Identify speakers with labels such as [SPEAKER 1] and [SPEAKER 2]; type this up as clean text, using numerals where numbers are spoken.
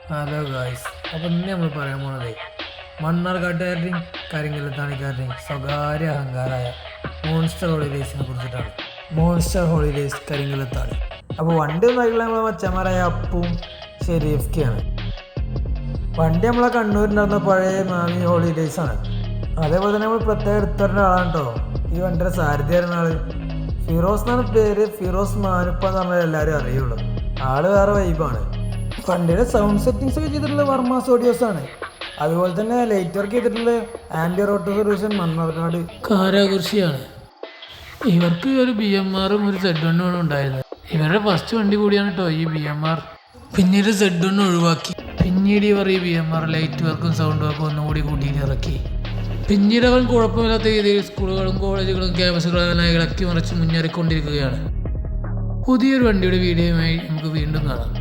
[SPEAKER 1] Hello guys, അപ്പോൾ ഇന്ന് നമ്മൾ പറയാൻ പോണത് മണ്ണാർക്കാട്ടുകാരുടെയും കരിങ്കല്ലത്താണിക്കാരുടെയും സ്വകാര്യ അഹങ്കാരമായ മോൺസ്റ്റർ ഹോളിഡേയ്സിനെ കുറിച്ചിട്ടാണ്. മോൺസ്റ്റർ ഹോളിഡേയ്സ് കരിങ്കല്ലത്താണ്. അപ്പോൾ വണ്ടി ഒന്നായിട്ടുള്ള നമ്മളെ മച്ചന്മാരായ അപ്പും ഷെരീഫ്ക്കാണ്. വണ്ടി നമ്മളെ കണ്ണൂരിൻ്റെ പഴയ മാമി ഹോളിഡേയ്സ് ആണ്. അതേപോലെ തന്നെ നമ്മൾ പ്രത്യേകം എടുത്തറിഞ്ഞ ആളാണ് കേട്ടോ ഈ വണ്ടിയുടെ സാരഥി ആയിരുന്ന ആള്. ഫിറോസ് എന്നാണ് പേര്. ഫിറോസ് മാനുപ്പ എന്ന് പറഞ്ഞാൽ എല്ലാവരും അറിയുള്ളൂ. ആള് വേറെ വൈബാണ്. വണ്ടിയുടെ സൗണ്ട് സെറ്റിങ്സ് ഒക്കെ ചെയ്തിട്ടുള്ളത് വർമാസ് ഓഡിയോസ് ആണ്. അതുപോലെ തന്നെ ലൈറ്റ് വർക്ക് ചെയ്തിട്ടുള്ളത് ആംബിയർ ഓട്ടോ സൊല്യൂഷൻ മണ്ണാർക്കാട് കാരാകൃഷിയാണ്. ഇവർക്ക് ഒരു BMR-ഉം ഒരു Z1 ഉണ്ടായിരുന്നത്. ഇവരുടെ ഫസ്റ്റ് വണ്ടി കൂടിയാണ് കേട്ടോ ഈ BMR. പിന്നീട് Z1 ഒഴിവാക്കി. പിന്നീട് ഇവർ ഈ BMR ലൈറ്റ് വർക്കും സൗണ്ട് വർക്കും ഒന്നുകൂടി കൂട്ടിയിട്ട് ഇറക്കി. പിന്നീട് അവൻ കുഴപ്പമില്ലാത്ത രീതിയിൽ സ്കൂളുകളും കോളേജുകളും ക്യാമ്പസുകളും ഇളക്കി മറിച്ച് മുന്നേറിക്കൊണ്ടിരിക്കുകയാണ്. പുതിയൊരു വണ്ടിയുടെ വീഡിയോയുമായി നമുക്ക് വീണ്ടും കാണാം.